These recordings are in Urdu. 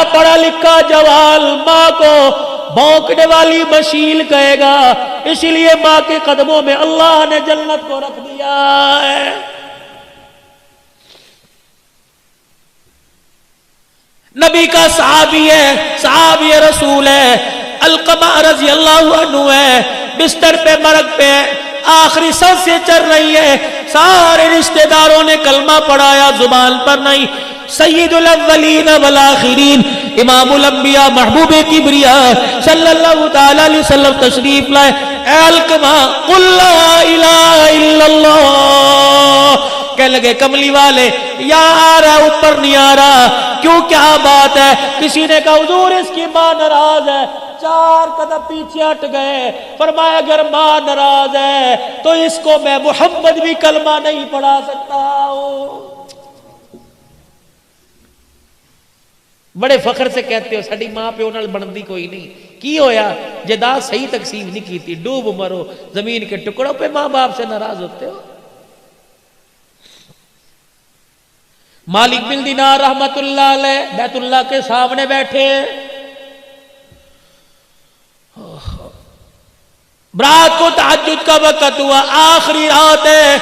بڑا پڑھا لکھا جوال ماں کو بھونکنے والی مشیل کہے گا، اسی لیے ماں کے قدموں میں اللہ نے جنت کو رکھ دیا ہے۔ نبی کا صحابی ہے، صحابی رسول ہے، علقمہ رضی اللہ عنہ ہے، بستر پہ مرگ پہ آخری سانس سے چل رہی ہے، سارے رشتہ داروں نے کلمہ پڑھایا، زبان پر نہیں۔ سید الاولین والآخرین، امام الانبیاء، محبوب کبریاء صلی اللہ تعالی علیہ وسلم تشریف لائے۔ اے علقمہ قل لا الہ الا اللہ، کہنے لگے کملی والے یا آ رہا اوپر نہیں آ رہا، کیوں کیا بات ہے؟ کسی نے کہا حضور اس کی ماں ناراض ہے، 4 قدم پیچھے ہٹ گئے، فرمایا اگر ماں ناراض ہے تو اس کو میں محمد بھی کلمہ نہیں پڑھا سکتا ہوں۔ بڑے فخر سے کہتے ہو ساڈی ماں پیو نال بندی کوئی نہیں، کی ہویا جائیداد صحیح تقسیم نہیں کی تھی، ڈوب مرو زمین کے ٹکڑوں پہ ماں باپ سے ناراض ہوتے ہو۔ مالک بن دینار رحمت اللہ علیہ بیت اللہ کے سامنے بیٹھے، رات کو تہجد کا وقت ہوا، آخری رات ہے،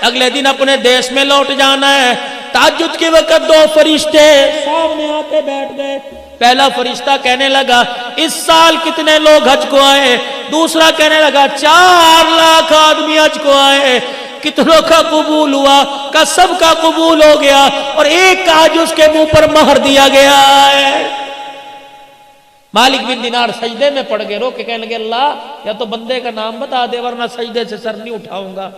اگلے دن اپنے دیش میں لوٹ جانا ہے۔ تہجد کے وقت 2 فرشتے سامنے آتے بیٹھ گئے۔ پہلا فرشتہ کہنے لگا اس سال کتنے لوگ حج کو آئے؟ دوسرا کہنے لگا 4 لاکھ آدمی حج کو آئے، کتنوں کا قبول ہوا؟ کا سب کا قبول ہو گیا، اور ایک کا حج اس کے منہ پر مہر دیا گیا ہے۔ مالک بن دینار سجدے میں پڑ گئے، رو کے کہنے لگے اللہ یا تو بندے کا نام بتا دے ورنہ سجدے سے سر نہیں اٹھاؤں گا،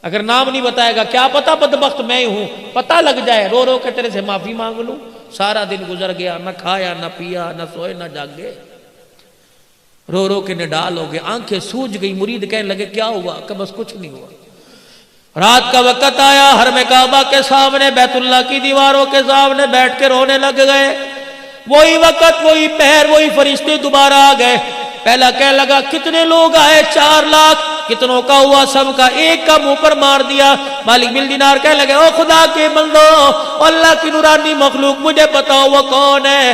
اگر نام نہیں بتائے گا کیا پتا بدبخت میں ہی ہوں، پتہ لگ جائے، رو رو کے تیرے سے معافی مانگ لوں۔ سارا دن گزر گیا، نہ کھایا نہ پیا نہ سوئے نہ جاگے، رو رو کے نڈال ہو گئے، آنکھیں سوج گئی۔ مرید کہنے لگے کیا ہوا؟ کہ بس کچھ نہیں ہوا۔ رات کا وقت آیا، حرم کعبہ کے سامنے بیت اللہ کی دیواروں کے سامنے بیٹھ کے رونے لگ گئے۔ وہی وقت وہی پہر وہی فرشتے دوبارہ آ گئے۔ پہلا کہنے لگا کتنے لوگ آئے؟ 4 لاکھ۔ کتنوں کا ہوا؟ سب کا۔ ایک کا منہ پر مار دیا۔ مالک بن دینار کہنے لگے او خدا کے بندو، اللہ کی نورانی مخلوق مجھے بتاؤ وہ کون ہے؟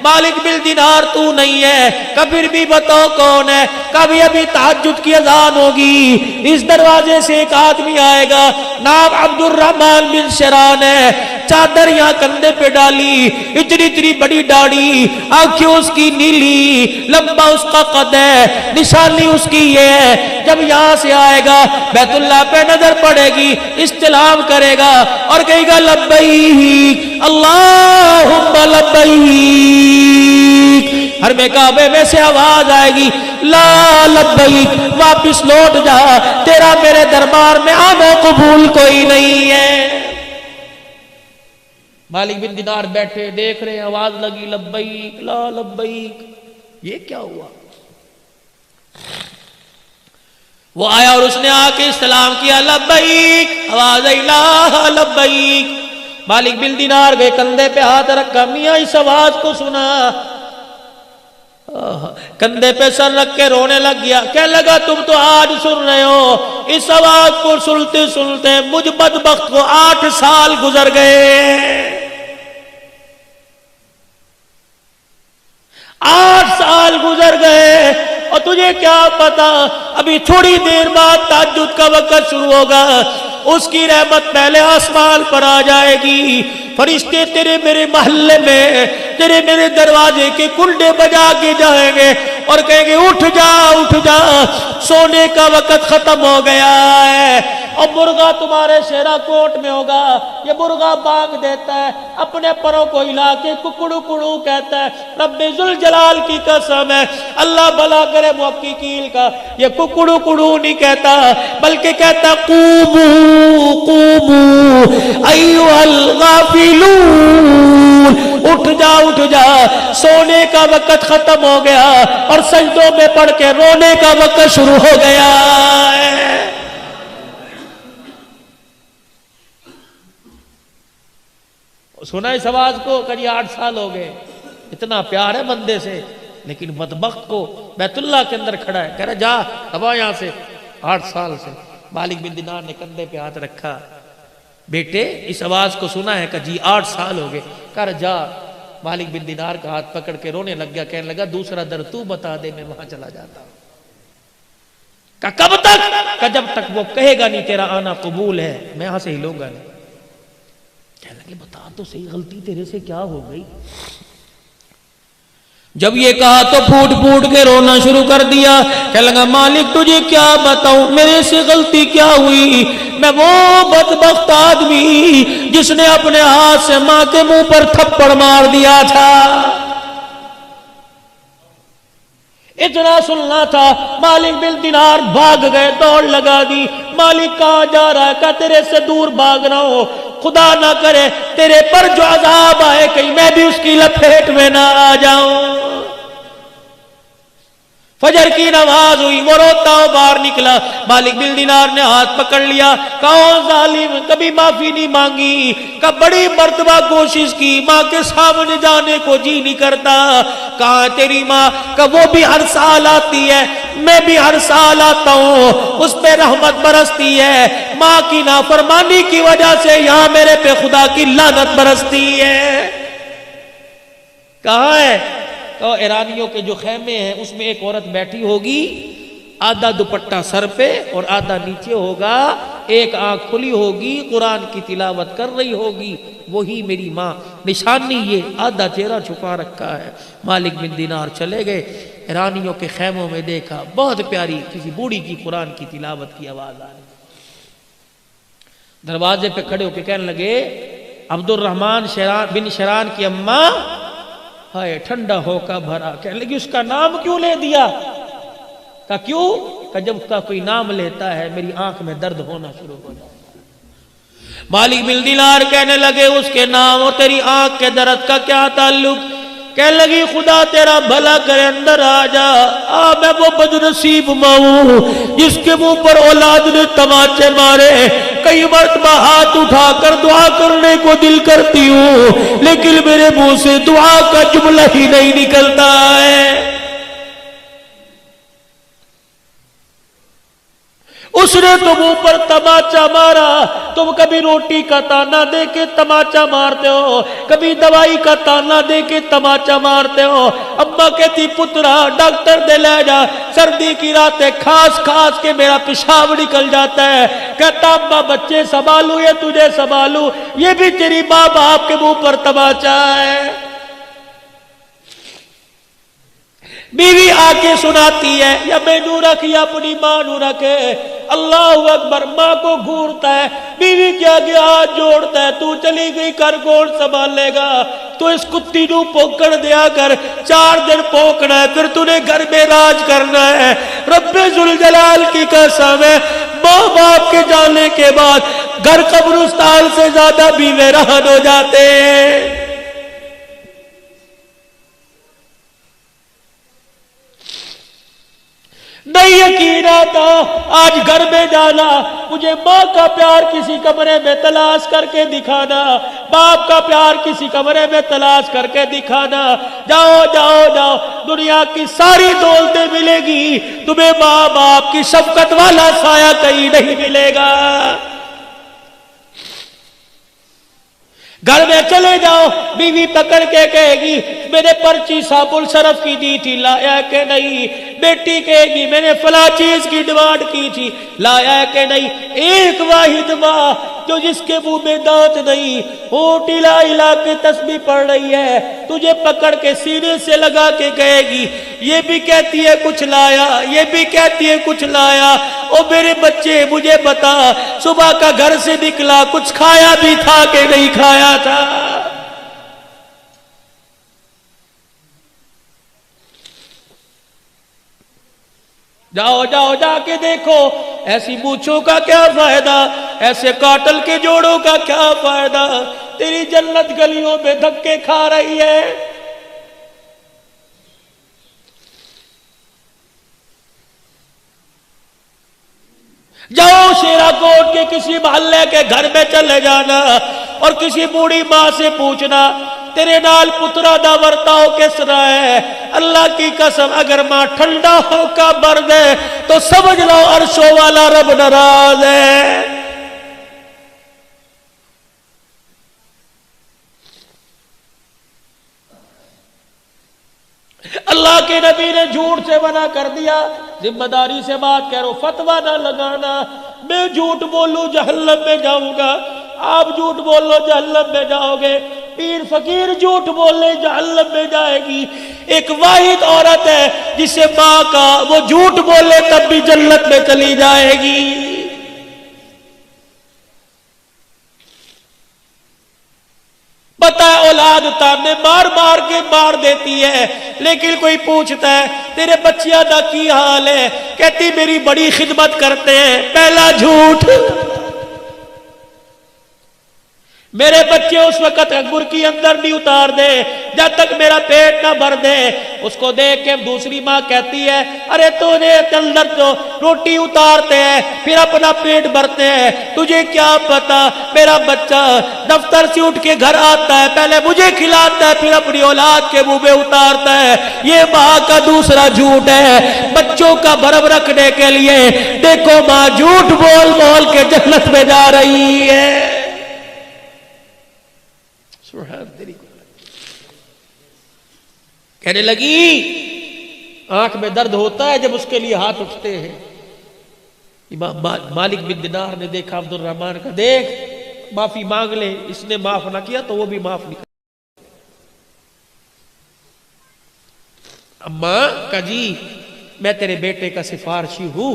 مالک بن دینار تو نہیں ہے، کبھی بھی بتاؤ کون ہے؟ کبھی ابھی تہجد کی اذان ہوگی، اس دروازے سے ایک آدمی آئے گا، نام عبد الرحمن بن شران ہے، چادر یہاں کندھے پہ ڈالی، اتنی بڑی داڑھی، آنکھیں اس کی نیلی، لمبا اس کا قد ہے، نشانی اس کی یہ ہے، جب یہاں سے آئے گا بیت اللہ پہ نظر پڑے گی، استلام کرے گا اور کہے گا لبیک اللہم لبیک۔ حرم کعبے میں سے آواز آئے گی لا لبیک، واپس لوٹ جا، تیرا میرے دربار میں آنا قبول کوئی نہیں ہے۔ مالک بن دینار بیٹھے دیکھ رہے ہیں، آواز لگی لبیک لا لبیک، یہ کیا ہوا؟ وہ آیا اور اس نے آ کے استلام کیا لبیک، آواز آئی لا لبیک۔ مالک بن دینار گئے، کندھے پہ ہاتھ رکھا، میاں اس آواز کو سنا، کندھے پہ سر رکھ کے رونے لگ گیا۔ کہنے لگا تم تو آج سن رہے ہو، اس آواز کو سنتے سنتے مجھ بدبخت کو 8 سال گزر گئے۔ 8 سال گزر گئے، اور تجھے کیا پتا ابھی تھوڑی دیر بعد تہجد کا وقت شروع ہوگا، اس کی رحمت پہلے آسمان پر آ جائے گی، فرشتے تیرے میرے محلے میں تیرے میرے دروازے کے کنڈے بجا کے جائیں گے اور کہیں گے اٹھ جا اٹھ جا، سونے کا وقت ختم ہو گیا ہے۔ اور مرغا تمہارے شیرا کوٹ میں ہوگا، یہ مرغا بانگ دیتا ہے، اپنے پروں کو ہلا کے ککڑو کڑو کہتا ہے، رب ذوالجلال کی قسم ہے، اللہ بھلا کرے محققین کا، یہ ککڑو کڑو نہیں کہتا بلکہ کہتا قومو قومو ایھا الغافلون، اٹھ جا سونے کا وقت ختم ہو گیا اور سجدوں میں پڑھ کے رونے کا وقت شروع ہو گیا ہے۔ سنا اس آواز کو کہ 8 سال ہو گئے، اتنا پیار ہے بندے سے، لیکن بدبخت کو بیت اللہ کے اندر کھڑا ہے، کہہ رہا جا ابا یہاں سے، 8 سال سے۔ مالک بن دینار نے کندھے پہ ہاتھ رکھا، بیٹے اس آواز کو سنا ہے کہ جی 8 سال ہو گئے، کہہ رہا جا مالک بن دینار کا ہاتھ پکڑ کے رونے لگ گیا، کہنے لگا دوسرا در تو بتا دے، میں وہاں چلا جاتا ہوں۔ کہا کب تک؟ کہا جب تک وہ کہے گا نہیں تیرا آنا قبول ہے، میں یہاں سے ہلوں گا نہیں۔ کہنے لگے بتا تو صحیح غلطی تیرے سے کیا ہو گئی؟ جب یہ کہا تو پھوٹ پھوٹ کے رونا شروع کر دیا، کہنے لگا مالک تجھے کیا بتاؤں، میرے سے غلطی کیا ہوئی؟ میں وہ بدبخت آدمی جس نے اپنے ہاتھ سے ماں کے منہ پر تھپڑ مار دیا تھا۔ اتنا سننا تھا، مالک بن دینار بھاگ گئے، دوڑ لگا دی۔ مالک کہاں جا رہا ہے؟ کہا تیرے سے دور بھاگ رہا ہوں، خدا نہ کرے تیرے پر جو عذاب آئے کہیں میں بھی اس کی لپیٹ میں نہ آ جاؤں۔ فجر کی نماز ہوئی، وہ روتا ہو باہر نکلا، مالک بن دینار نے ہاتھ پکڑ لیا، کہا ظالم کبھی معافی نہیں مانگی، کہا بڑی مرتبہ کوشش کی، ماں کے سامنے جانے کو جی نہیں کرتا۔ کہا تیری ماں؟ کہا وہ بھی ہر سال آتی ہے، میں بھی ہر سال آتا ہوں، اس پہ رحمت برستی ہے، ماں کی نافرمانی کی وجہ سے یہاں میرے پہ خدا کی لعنت برستی ہے۔ کہاں ہے؟ تو ایرانیوں کے جو خیمے ہیں اس میں ایک عورت بیٹھی ہوگی، آدھا دوپٹہ سر پہ اور آدھا نیچے ہوگا، ایک آنکھ کھلی ہوگی، قرآن کی تلاوت کر رہی ہوگی، وہی میری ماں۔ نشانی یہ آدھا چہرہ چھپا رکھا ہے۔ مالک بن دینار چلے گئے، ایرانیوں کے خیموں میں دیکھا بہت پیاری کسی بوڑھی کی قرآن کی تلاوت کی آواز آ رہی۔ دروازے پہ کھڑے ہو کے کہنے لگے عبد الرحمن بن شران کی اماں، ہائے ٹھنڈا ہو کا بھرا۔ کہنے لگی اس کا نام کیوں لے دیا؟ کہا کیوں؟ کہ جب اس کا کوئی نام لیتا ہے میری آنکھ میں درد ہونا شروع ہو جاتا ہے۔ مالک بن دینار کہنے لگے اس کے نام اور تیری آنکھ کے درد کا کیا تعلق؟ کہنے لگی خدا تیرا بھلا کرے اندر آ جا، میں وہ بدنصیب ماں ہوں جس کے منہ پر اولاد نے تماچے مارے، کئی مرتبہ ہاتھ اٹھا کر دعا کرنے کو دل کرتی ہوں لیکن میرے منہ سے دعا کا جملہ ہی نہیں نکلتا ہے۔ اس نے تو منہ پر تماچا مارا، تم کبھی روٹی کا تانا دے کے تماچا مارتے ہو، کبھی دوائی کا تانا دے کے تماچا مارتے ہو۔ اماں کہتی پترا ڈاکٹر دے لے جا، سردی کی راتیں کھاس کھاس کے میرا پیشاب نکل جاتا ہے۔ کہتا اماں بچے سنبھالوں یا تجھے سنبھالوں؟ یہ بھی تیری ماں باپ کے منہ پر تماچا ہے۔ بیوی آ کے سناتی ہے یا میں نو رکھ یا اپنی ماں نو رکھے، اللہ اکبر، ماں کو گھورتا ہے، بیوی کے آگے ہاتھ جوڑتا ہے، تو چلی گئی کر کون سنبھالے گا؟ تو اس کتی نو پوکڑ دیا کر، 4 دن پوکنا ہے پھر تو نے گھر میں راج کرنا ہے۔ رب ذوالجلال کی قسم ہے، ماں باپ کے جانے کے بعد گھر قبرستان سے زیادہ بھی ویران ہو جاتے ہیں۔ نہیں یقین آتا آج گھر میں جانا، مجھے ماں کا پیار کسی کمرے میں تلاش کر کے دکھانا، باپ کا پیار کسی کمرے میں تلاش کر کے دکھانا۔ جاؤ جاؤ جاؤ، دنیا کی ساری دولتیں ملے گی، تمہیں ماں باپ کی شفقت والا سایہ کہیں نہیں ملے گا۔ گھر میں چلے جاؤ، بیوی پکڑ کے کہے گی میں نے پرچی صابن صرف کی دی تھی، لایا کہ نہیں؟ بیٹی کہے گی میں نے فلاں چیز کی ڈیمانڈ کی تھی، لایا کہ نہیں؟ ایک واحد ماں جو جس کے منہ میں دانت نہیں، ہونٹ ہلا ہلا کے تسبیح پڑھ رہی ہے، تجھے پکڑ کے سینے سے لگا کے کہے گی یہ بھی کہتی ہے کچھ لایا، یہ بھی کہتی ہے کچھ لایا۔ او میرے بچے مجھے بتا، صبح کا گھر سے نکلا کچھ کھایا بھی تھا کہ نہیں کھایا تھا؟ جاؤ جاؤ جا کے دیکھو، ایسی مونچھوں کا کیا فائدہ، ایسے کاٹل کے جوڑوں کا کیا فائدہ، تیری جنت گلیوں میں دھکے کھا رہی ہے۔ جاؤ شیرا کوٹ کے کسی محلے کے گھر میں چلے جانا اور کسی بوڑھی ماں سے پوچھنا تیرے نال پترا دا ورتاؤ کس طرح ہے؟ اللہ کی قسم اگر ماں ٹھنڈا ہو کا برد ہے تو سمجھ لو عرشوں والا رب ناراض ہے۔ اللہ کے نبی نے جھوٹ سے منع کر دیا، ذمہ داری سے بات کرو، فتویٰ نہ لگانا۔ میں جھوٹ بولوں جہنم میں جاؤں گا، آپ جھوٹ بولو جہنم میں جاؤ گے، پیر فقیر جھوٹ بولے جہنم میں جائے گی۔ ایک واحد عورت ہے جسے ماں کا وہ جھوٹ بولے تب بھی جنت میں چلی جائے گی۔ پتہ ہے اولاد تانے مار مار کے مار دیتی ہے، لیکن کوئی پوچھتا ہے تیرے بچیاں دا کی حال ہے، کہتی میری بڑی خدمت کرتے ہیں۔ پہلا جھوٹ، میرے بچے اس وقت برکی اندر نہیں اتار دے جب تک میرا پیٹ نہ بھر دے۔ اس کو دیکھ کے دوسری ماں کہتی ہے ارے تو نے اندر تو روٹی اتارتے ہیں پھر اپنا پیٹ بھرتے ہیں، تجھے کیا پتا میرا بچہ دفتر سے اٹھ کے گھر آتا ہے پہلے مجھے کھلاتا ہے پھر اپنی اولاد کے منہ میں اتارتا ہے۔ یہ ماں کا دوسرا جھوٹ ہے بچوں کا بھرم رکھنے کے لیے۔ دیکھو ماں جھوٹ بول بول کے جنت میں جا رہی ہے۔ کہنے لگی آنکھ میں درد ہوتا ہے جب اس کے لیے ہاتھ اٹھتے ہیں۔ امام مالک بن دینار نے دیکھا عبد الرحمن کا، دیکھ معافی مانگ لے، اس نے معاف نہ کیا تو وہ بھی معاف نہیں کر۔ اماں کا جی میں تیرے بیٹے کا سفارشی ہوں،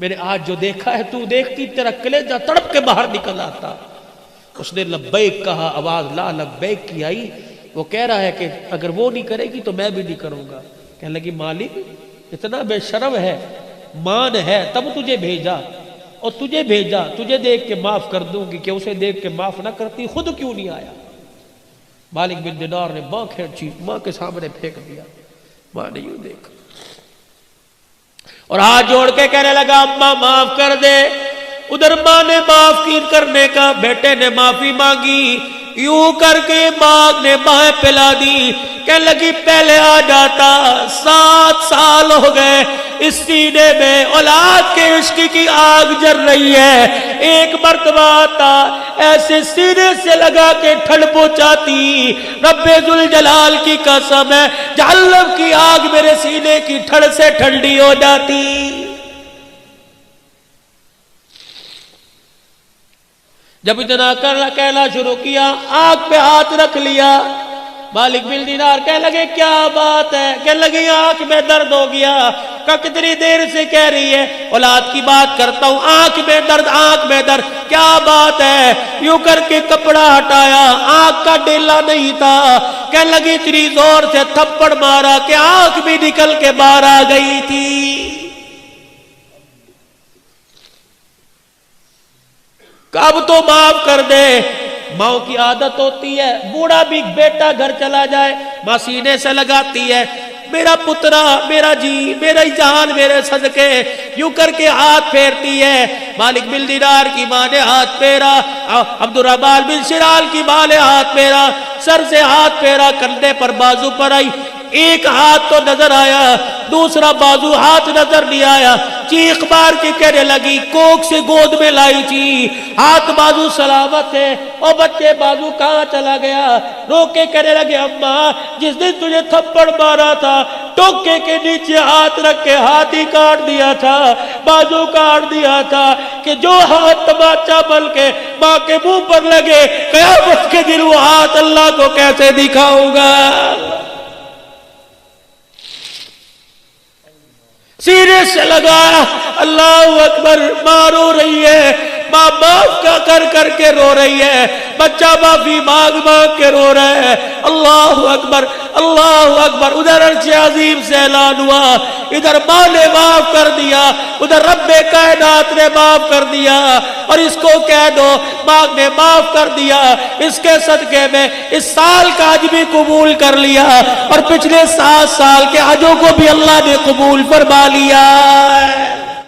میں نے آج جو دیکھا ہے تو دیکھتی تیرا کلیجہ تڑپ کے باہر نکل آتا۔ اس نے لبیک کہا، آواز لا لبیک کی آئی۔ وہ کہہ رہا ہے کہ اگر وہ نہیں کرے گی تو میں بھی نہیں کروں گا۔ کہنے لگی مالک اتنا بے شرم ہے، مان ہے تب تجھے بھیجا، اور تجھے بھیجا تجھے دیکھ کے معاف کر دوں گی کہ اسے دیکھ کے معاف نہ کرتی خود کیوں نہیں آیا۔ مالک بن دینار نے ماں کھینچی، ماں کے سامنے پھینک دیا۔ ماں نے یوں دیکھا اور ہاتھ جوڑ کے کہنے لگا اماں معاف کر دے۔ ادھر ماں نے معاف کرنے کا، بیٹے نے معافی مانگی، یوں کر کے ماں نے بائیں پلا دی۔ کہنے لگی پہلے آ جاتا، 7 سال ہو گئے اس سینے میں اولاد کے عشق کی آگ جل رہی ہے، ایک مرتبہ آتا ایسے سینے سے لگا کے ٹھنڈ پہنچاتی۔ رب ذوالجلال کی قسم ہے جہنم کی آگ میرے سینے کی ٹھنڈ سے ٹھنڈی ہو جاتی۔ جب اتنا کہنا شروع کیا آنکھ پہ ہاتھ رکھ لیا۔ مالک بن دینار کہنے لگے کیا بات ہے؟ کہنے لگے آنکھ میں درد ہو گیا۔ کہ کتنی دیر سے کہہ رہی ہے اولاد کی بات کرتا ہوں، آنکھ میں درد آنکھ میں درد، کیا بات ہے؟ یوں کر کے کپڑا ہٹایا، آنکھ کا ڈیلا نہیں تھا۔ کہنے لگی اتنی زور سے تھپڑ مارا کہ آنکھ بھی نکل کے باہر آ گئی تھی۔ اب تو معاف کر دے۔ ماں کی عادت ہوتی ہے بوڑھا بھی بیٹا گھر چلا جائے ماں سینے سے لگاتی ہے، میرا پترا میرا جی میرا جان میرے صدقے، یوں کر کے ہاتھ پھیرتی ہے۔ مالک بن دینار کی ماں نے ہاتھ پھیرا، عبد الرحمن بن شرال کی ماں نے ہاتھ پھیرا، سر سے ہاتھ پھیرا، کندھے پر بازو پر آئی، ایک ہاتھ تو نظر آیا دوسرا بازو ہاتھ نظر نہیں آیا۔ چیخ مار کے کہنے لگی کوک سے گود میں لائی تھی، ہاتھ بازو سلامت ہے، اور بچے بازو کہاں چلا گیا؟ رو کے کہنے لگے اماں جس دن تجھے تھپڑ مارا تھا ٹوکے کے نیچے ہاتھ رکھ کے ہاتھ ہی کاٹ دیا تھا، بازو کاٹ دیا تھا کہ جو ہاتھ تماچا بن کے ماں کے منہ پر لگے قیامت کے دن وہ ہاتھ اللہ کو کیسے دکھاؤں گا؟ سینے سے لگایا، اللہ اکبر، ماں رو رہی ہے، ماں معاف کر کے رو رہی ہے، بچہ معافی مانگ مانگ کے رو رہا ہے۔ اللہ اکبر اللہ اکبر۔ ادھر عرش عظیم سے اعلان ہوا، ادھر ماں نے معاف کر دیا، ادھر رب کائنات نے معاف کر دیا، اور اس کو کہہ دو ماں نے معاف کر دیا، اس کے صدقے میں اس سال کا حج بھی قبول کر لیا، اور پچھلے 7 سال کے حجوں کو بھی اللہ نے قبول فرما لیا ہے۔